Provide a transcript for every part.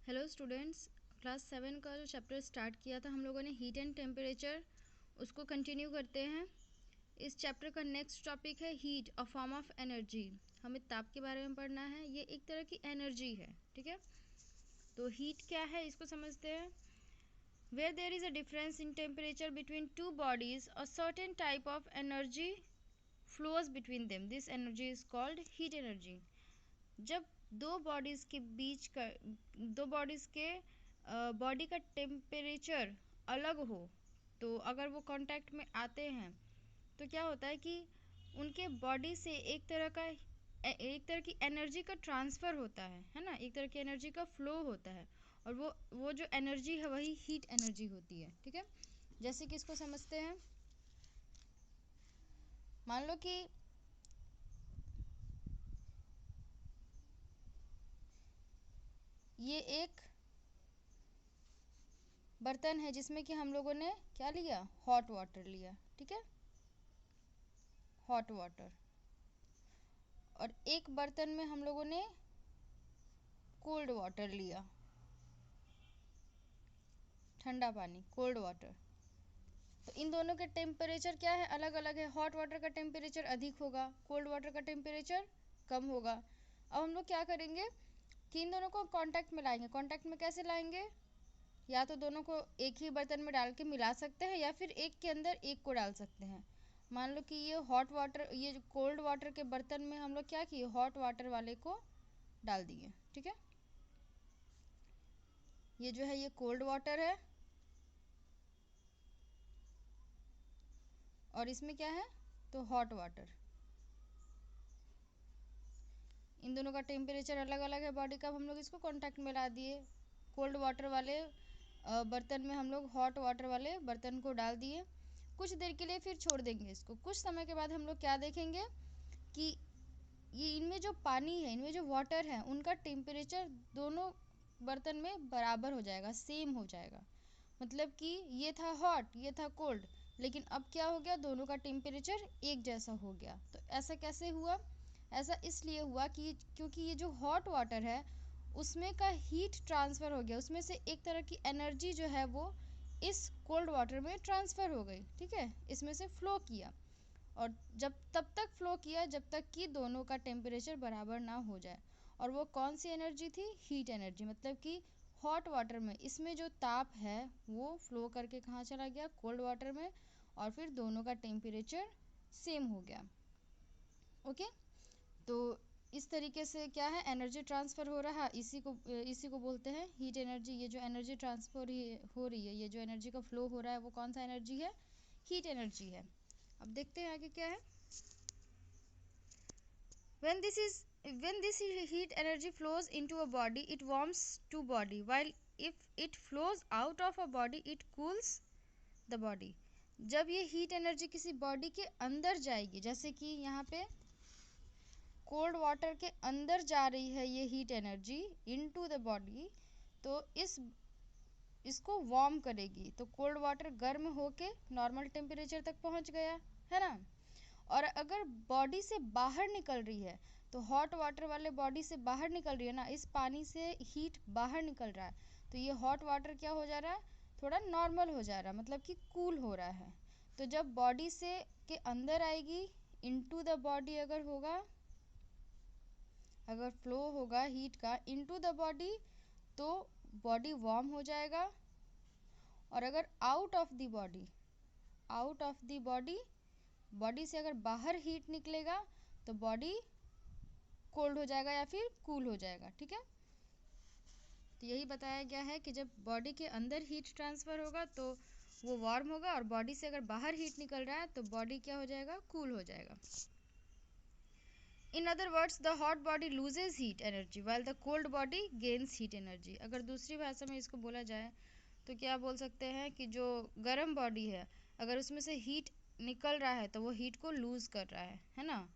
Hello students, class 7 का जो chapter start किया था हम लोगों ने हीट एंड टेम्परेचर, उसको कंटिन्यू करते हैं। इस चैप्टर का नेक्स्ट टॉपिक है heat, a form of energy. हमें ताप के बारे में पढ़ना है। ये एक तरह की एनर्जी है, ठीक है। तो हीट क्या है इसको समझते हैं। Where there is a difference in temperature between two bodies, a certain type of energy flows between them, this energy is called heat energy. जब दो बॉडीज़ के बीच का दो बॉडीज़ के बॉडी का टेम्परेचर अलग हो, तो अगर वो कांटेक्ट में आते हैं तो क्या होता है कि उनके बॉडी से एक तरह की एनर्जी का ट्रांसफ़र होता है ना, एक तरह की एनर्जी का फ्लो होता है। और वो जो एनर्जी है वही हीट एनर्जी होती है, ठीक है। जैसे कि इसको समझते हैं। मान लो कि ये एक बर्तन है जिसमें कि हम लोगों ने क्या लिया, हॉट वाटर लिया, ठीक है, हॉट वाटर। और एक बर्तन में हम लोगों ने कोल्ड वाटर लिया, ठंडा पानी, कोल्ड वाटर। तो इन दोनों के टेम्परेचर क्या है, अलग अलग है। हॉट वाटर का टेम्परेचर अधिक होगा, कोल्ड वाटर का टेम्परेचर कम होगा। अब हम लोग क्या करेंगे कि इन दोनों को कांटेक्ट में लाएंगे। कांटेक्ट में कैसे लाएंगे, या तो दोनों को एक ही बर्तन में डाल के मिला सकते हैं, या फिर एक के अंदर एक को डाल सकते हैं। मान लो कि ये हॉट वाटर, ये जो कोल्ड वाटर के बर्तन में हम लोग क्या किए, हॉट वाटर वाले को डाल दिए, ठीक है। ये जो है ये कोल्ड वाटर है, और इसमें क्या है तो हॉट वाटर। इन दोनों का टेम्परेचर अलग अलग है बॉडी का। अब हम लोग इसको कांटेक्ट में ला दिए। कोल्ड वाटर वाले बर्तन में हम लोग हॉट वाटर वाले बर्तन को डाल दिए। कुछ देर के लिए फिर छोड़ देंगे इसको। कुछ समय के बाद हम लोग क्या देखेंगे कि ये इनमें जो पानी है, इनमें जो वाटर है, उनका टेम्परेचर दोनों बर्तन में बराबर हो जाएगा, सेम हो जाएगा। मतलब कि ये था हॉट, ये था कोल्ड, लेकिन अब क्या हो गया, दोनों का टेम्परेचर एक जैसा हो गया। तो ऐसा कैसे हुआ, ऐसा इसलिए हुआ कि क्योंकि ये जो हॉट वाटर है उसमें का हीट ट्रांसफ़र हो गया, उसमें से एक तरह की एनर्जी जो है वो इस कोल्ड वाटर में ट्रांसफ़र हो गई, ठीक है, इसमें से फ़्लो किया। और जब तब तक फ़्लो किया जब तक कि दोनों का टेम्परेचर बराबर ना हो जाए। और वो कौन सी एनर्जी थी, हीट एनर्जी। मतलब कि हॉट वाटर में इसमें जो ताप है वो फ़्लो करके कहाँ चला गया, कोल्ड वाटर में, और फिर दोनों का टेम्परेचर सेम हो गया। ओके, तो इस तरीके से क्या है, एनर्जी ट्रांसफ़र हो रहा है, इसी को बोलते हैं हीट एनर्जी। ये जो एनर्जी ट्रांसफ़र हो रही है, ये जो एनर्जी का फ्लो हो रहा है वो कौन सा एनर्जी है, हीट एनर्जी है। अब देखते हैं आगे क्या है। When this heat energy flows into a body, it warms to body, while if it flows out of a body, it cools the body. जब ये हीट एनर्जी किसी बॉडी के अंदर जाएगी, जैसे कि यहाँ पे कोल्ड वाटर के अंदर जा रही है ये heat energy into the body, तो इसको वार्म करेगी। तो कोल्ड वाटर गर्म होके नॉर्मल टेम्परेचर तक पहुँच गया, है ना। और अगर बॉडी से बाहर निकल रही है, तो हॉट वाटर वाले बॉडी से बाहर निकल रही है ना, इस पानी से हीट बाहर निकल रहा है, तो ये हॉट वाटर क्या हो जा रहा है, थोड़ा नॉर्मल हो जा रहा है, मतलब कि कूल हो रहा है। तो जब बॉडी से के अंदर आएगी, इनटू द बॉडी अगर होगा, अगर फ्लो होगा हीट का इनटू द बॉडी, तो बॉडी वार्म हो जाएगा। और अगर out of the body, out of the body, body से अगर बाहर हीट निकलेगा तो बॉडी कोल्ड हो जाएगा या फिर कूल हो जाएगा, ठीक है। तो यही बताया गया है कि जब बॉडी के अंदर हीट ट्रांसफ़र होगा तो वो वार्म होगा, और बॉडी से अगर बाहर हीट निकल रहा है तो बॉडी क्या हो जाएगा, कूल हो जाएगा। In other words, the hot body loses heat energy while the cold body gains heat energy. अगर दूसरी भाषा में इसको बोला जाए तो क्या बोल सकते हैं कि जो गर्म बॉडी है, अगर उसमें से हीट निकल रहा है तो वो हीट को लूज़ कर रहा है ना।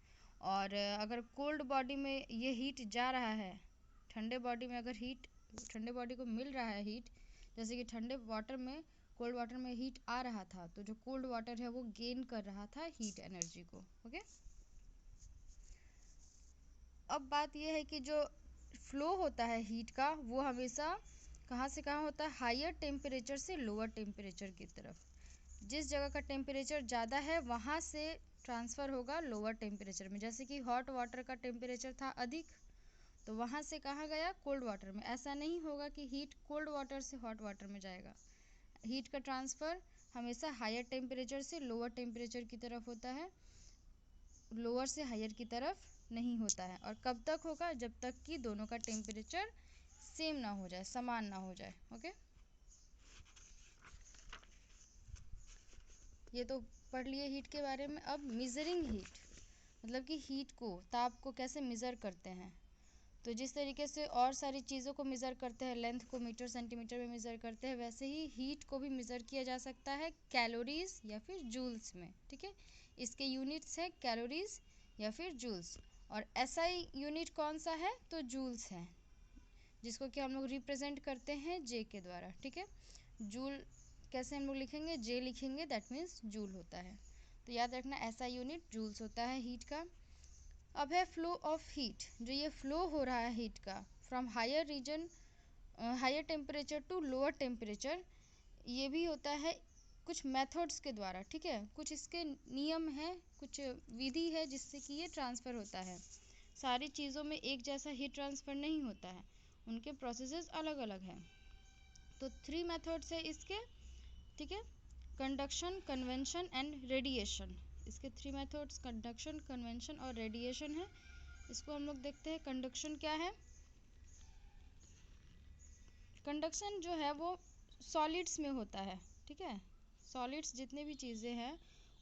और अगर कोल्ड बॉडी में ये हीट जा रहा है, ठंडे बॉडी में अगर हीट, ठंडे बॉडी को मिल रहा है हीट, जैसे कि ठंडे वाटर में, कोल्ड वाटर में हीट आ रहा था, तो जो कोल्ड वाटर है वो गेन कर रहा था हीट एनर्जी को। ओके, अब बात यह है कि जो फ्लो होता है हीट का वो हमेशा कहाँ से कहाँ होता है, हायर टेम्परेचर से लोअर टेम्परेचर की तरफ। जिस जगह का टेम्परेचर ज़्यादा है वहाँ से ट्रांसफ़र होगा लोअर टेम्परेचर में। जैसे कि हॉट वाटर का टेम्परेचर था अधिक, तो वहाँ से कहाँ गया, कोल्ड वाटर में। ऐसा नहीं होगा कि हीट कोल्ड वाटर से हॉट वाटर में जाएगा। हीट का ट्रांसफ़र हमेशा हायर टेम्परेचर से लोअर टेम्परेचर की तरफ होता है, लोअर से हायर की तरफ नहीं होता है। और कब तक होगा, जब तक कि दोनों का टेम्परेचर सेम ना हो जाए, समान ना हो जाए। ओके, ये तो पढ़ लिए हीट के बारे में। अब मेजरिंग हीट, मतलब कि हीट को, ताप को कैसे मेज़र करते हैं। तो जिस तरीके से और सारी चीज़ों को मेज़र करते हैं, लेंथ को मीटर सेंटीमीटर में मेज़र करते हैं, वैसे ही हीट को भी मेज़र किया जा सकता है कैलोरीज या फिर जूल्स में। ठीक है, इसके यूनिट्स है कैलोरीज या फिर जूल्स। और एसआई यूनिट कौन सा है, तो जूल्स है, जिसको कि हम लोग रिप्रेजेंट करते हैं जे के द्वारा। ठीक है, जूल कैसे हम लोग लिखेंगे, जे लिखेंगे, दैट मीन्स जूल होता है। तो याद रखना एसआई यूनिट जूल्स होता है हीट का। अब है फ्लो ऑफ हीट, जो ये फ्लो हो रहा है हीट का from higher region, higher temperature to lower temperature, ये भी होता है कुछ मेथड्स के द्वारा। ठीक है, कुछ इसके नियम हैं, कुछ विधि है जिससे कि ये ट्रांसफ़र होता है। सारी चीज़ों में एक जैसा हीट ट्रांसफ़र नहीं होता है, उनके प्रोसेसेस अलग अलग हैं। तो 3 मेथड्स है इसके। ठीक है, कंडक्शन, कन्वेंशन एंड रेडिएशन। इसके 3 मेथड्स कंडक्शन, कन्वेंशन और रेडिएशन है। इसको हम लोग देखते हैं। कंडक्शन क्या है, कंडक्शन जो है वो सॉलिड्स में होता है। ठीक है, सॉलिड्स जितने भी चीज़ें हैं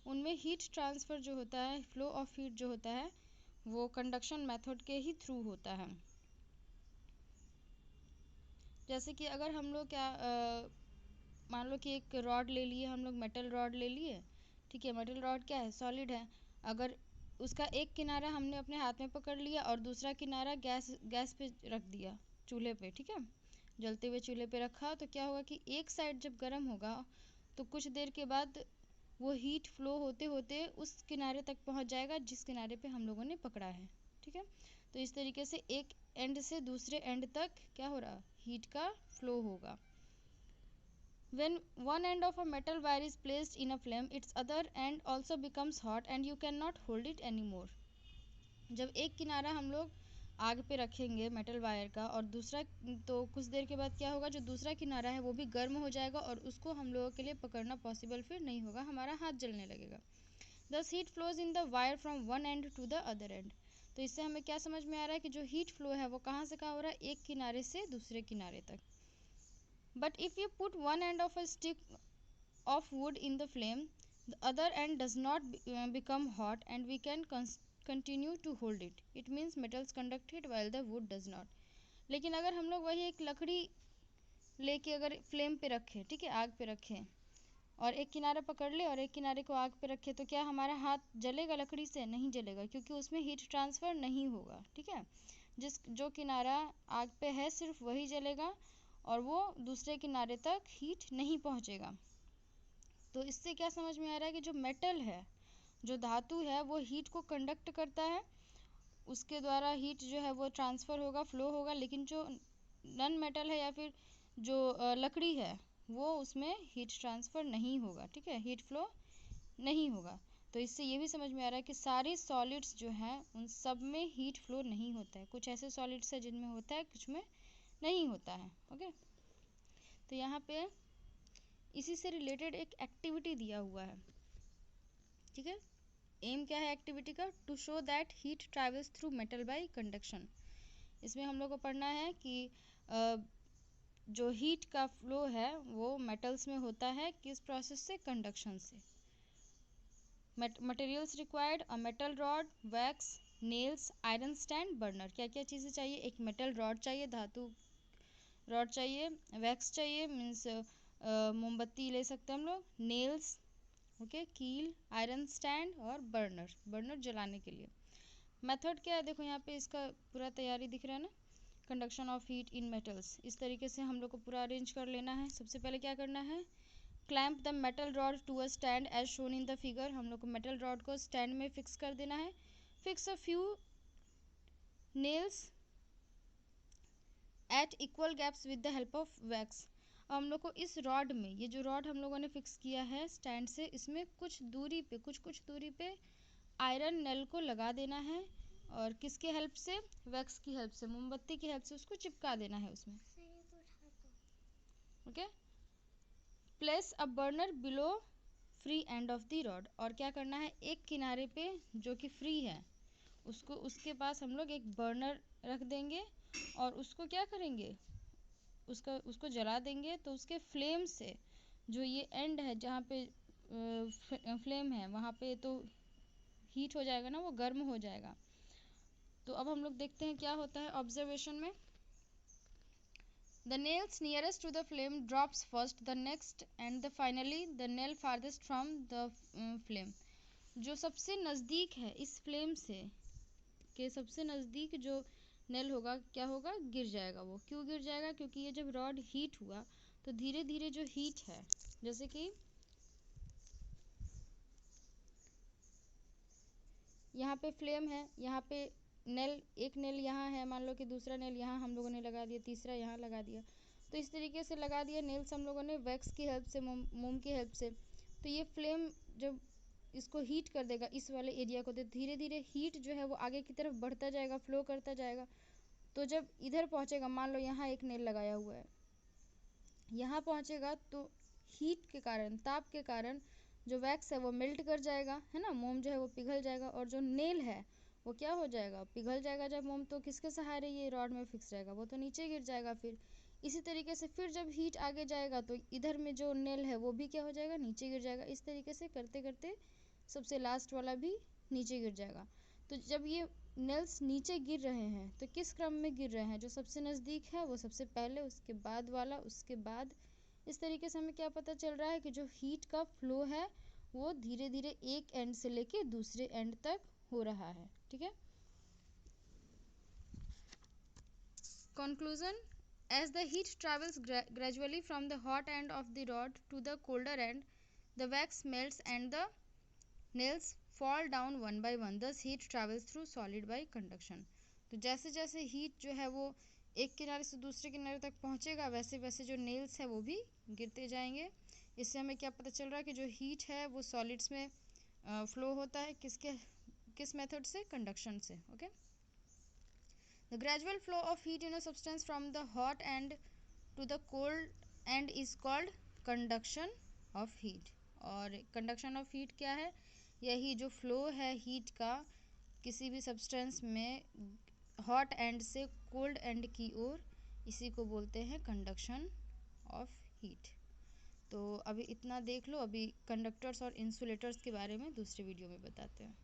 उनमें हीट ट्रांसफ़र जो होता है, फ्लो ऑफ हीट जो होता है, वो कंडक्शन मेथड के ही थ्रू होता है। जैसे कि अगर हम लोग क्या मान लो कि एक रॉड ले लिए हम लोग, मेटल रॉड ले लिए। ठीक है, मेटल रॉड क्या है, सॉलिड है। अगर उसका एक किनारा हमने अपने हाथ में पकड़ लिया और दूसरा किनारा गैस पे रख दिया, चूल्हे पे। ठीक है, जलते हुए चूल्हे पे रखा, तो क्या होगा कि एक साइड जब गर्म होगा तो कुछ देर के बाद वो हीट फ्लो होते होते उस किनारे तक पहुंच जाएगा जिस किनारे पे हम लोगों ने पकड़ा है। ठीक है, तो इस तरीके से एक एंड से दूसरे एंड तक क्या हो रहा, हीट का फ्लो होगा। When one end of a metal wire is placed in a flame, its other end also becomes hot and you cannot hold it anymore. जब एक किनारा हम लोग आग पे रखेंगे मेटल वायर का और दूसरा, तो कुछ देर के बाद क्या होगा, जो दूसरा किनारा है वो भी गर्म हो जाएगा और उसको हम लोगों के लिए पकड़ना पॉसिबल फिर नहीं होगा, हमारा हाथ जलने लगेगा। Thus heat flows in the wire from one end to the other end. तो इससे हमें क्या समझ में आ रहा है कि जो हीट फ्लो है वो कहाँ से कहाँ हो रहा है, एक किनारे से दूसरे किनारे तक। But if you put one end of a stick of wood in the flame, the other end does not become hot and we can continue to hold it. It means metals conduct heat while the wood does not. लेकिन अगर हम लोग वही एक लकड़ी लेके अगर flame पे रखें, ठीक है, आग पे रखें, और एक किनारा पकड़ ले और एक किनारे को आग पे रखें, तो क्या हमारा हाथ जलेगा लकड़ी से? नहीं जलेगा, क्योंकि उसमें हीट ट्रांसफ़र नहीं होगा। ठीक है, जो किनारा आग पे है सिर्फ वही जलेगा और वो दूसरे किनारे तक हीट नहीं पहुंचेगा। तो इससे क्या समझ में आ रहा है कि जो मेटल है, जो धातु है, वो हीट को कंडक्ट करता है, उसके द्वारा हीट जो है वो ट्रांसफ़र होगा, फ्लो होगा। लेकिन जो नॉन मेटल है या फिर जो लकड़ी है, वो उसमें हीट ट्रांसफ़र नहीं होगा। ठीक है, हीट फ्लो नहीं होगा। तो इससे ये भी समझ में आ रहा है कि सारे सॉलिड्स जो हैं उन सब में हीट फ्लो नहीं होता है। कुछ ऐसे सॉलिड्स है जिनमें होता है, कुछ में नहीं होता है। ओके, तो यहाँ पे इसी से रिलेटेड एक एक्टिविटी दिया हुआ है। ठीक है, एम क्या है एक्टिविटी का? To show that heat travels through metal by conduction. इसमें हम लोग को पढ़ना है कि जो हीट का फ्लो है वो मेटल्स में होता है, किस प्रोसेस से? कंडक्शन से। Materials required, a metal rod, wax, nails, iron stand, burner. क्या क्या चीज़ें चाहिए? एक मेटल रॉड चाहिए, धातु रॉड चाहिए, वैक्स चाहिए, मीन्स मोमबत्ती ले सकते हैं हम लोग, नेल्स, ओके, कील, आयरन स्टैंड और बर्नर, बर्नर जलाने के लिए। मेथड क्या है? देखो यहाँ पे इसका पूरा तैयारी दिख रहा है ना, conduction of heat in metals. इस तरीके से हम लोग को पूरा अरेंज कर लेना है। सबसे पहले क्या करना है? Clamp the metal rod to a stand as shown in the figure. हम लोग को मेटल रॉड को स्टैंड में फिक्स कर देना है। Fix a few nails at equal gaps with the help of wax. अब हम लोग को इस रॉड में, ये जो रॉड हम लोगों ने फिक्स किया है स्टैंड से, इसमें कुछ दूरी पे, कुछ दूरी पे आयरन नेल को लगा देना है, और किसके हेल्प से, वैक्स की हेल्प से, मोमबत्ती की हेल्प से उसको चिपका देना है उसमें। Okay, place a burner below free end of the rod. और क्या करना है, एक किनारे पे जो कि फ्री है उसको, उसके पास हम लोग एक बर्नर रख देंगे और उसको क्या करेंगे, उसको जला देंगे। तो उसके फ्लेम से जो ये एंड है जहाँ पे फ्लेम है वहाँ पे तो हीट हो जाएगा ना, वो गर्म हो जाएगा। तो अब हम लोग देखते हैं क्या होता है ऑब्जर्वेशन में। The nails nearest to the flame drops first, the next and the finally the nail farthest from the flame। जो सबसे नज़दीक है इस फ्लेम से के सबसे नज़दीक जो नेल होगा क्या होगा, गिर जाएगा। वो क्यों गिर जाएगा, क्योंकि ये जब रॉड हीट हुआ तो धीरे धीरे जो हीट है, जैसे कि यहाँ पे फ्लेम है, यहाँ पे नेल, एक नेल यहाँ है मान लो कि, दूसरा नेल यहाँ हम लोगों ने लगा दिया, तीसरा यहाँ लगा दिया, तो इस तरीके से लगा दिया नेल्स हम लोगों ने वैक्स की हेल्प से, मोम की हेल्प से। तो ये फ्लेम जब इसको हीट कर देगा इस वाले एरिया को, तो धीरे धीरे हीट जो है वो आगे की तरफ बढ़ता जाएगा, फ्लो करता जाएगा। तो जब इधर पहुँचेगा, मान लो यहाँ एक नेल लगाया हुआ है, यहाँ पहुँचेगा तो हीट के कारण, ताप के कारण जो वैक्स है वो मेल्ट कर जाएगा, है ना, मोम जो है वो पिघल जाएगा, और जो नेल है वो क्या हो जाएगा, पिघल जाएगा जब मोम। तो किसके सहारे ये रॉड में फिक्स रहेगा, वो तो नीचे गिर जाएगा। फिर इसी तरीके से फिर जब हीट आगे जाएगा तो इधर में जो नेल है वो भी क्या हो जाएगा, नीचे गिर जाएगा। इस तरीके से करते करते सबसे लास्ट वाला भी नीचे गिर जाएगा। तो जब ये नेल्स नीचे गिर रहे हैं तो किस क्रम में गिर रहे हैं, जो सबसे नज़दीक है वो सबसे पहले, उसके बाद वाला, उसके बाद। इस तरीके से हमें क्या पता चल रहा है कि जो हीट का फ्लो है वो धीरे धीरे एक एंड से लेके दूसरे एंड तक हो रहा है। ठीक है, conclusion. As the heat travels gradually from the hot end of the rod to the colder end, the wax melts and the nails fall down one by one. Thus heat travels through solid by conduction। तो जैसे जैसे heat जो है वो एक किनारे से दूसरे किनारे तक पहुँचेगा, वैसे वैसे जो नेल्स है वो भी गिरते जाएंगे। इससे हमें क्या पता चल रहा है कि जो हीट है वो सॉलिड्स में फ्लो होता है, किस मेथड से, कंडक्शन से। Okay, The gradual flow of heat in a substance from the hot end to the cold end is called conduction of heat। और conduction of heat क्या है, यही जो flow है heat का किसी भी substance में hot end से cold end की ओर, इसी को बोलते हैं conduction of heat। तो अभी इतना देख लो, अभी कंडक्टर्स और इंसुलेटर्स के बारे में दूसरे वीडियो में बताते हैं।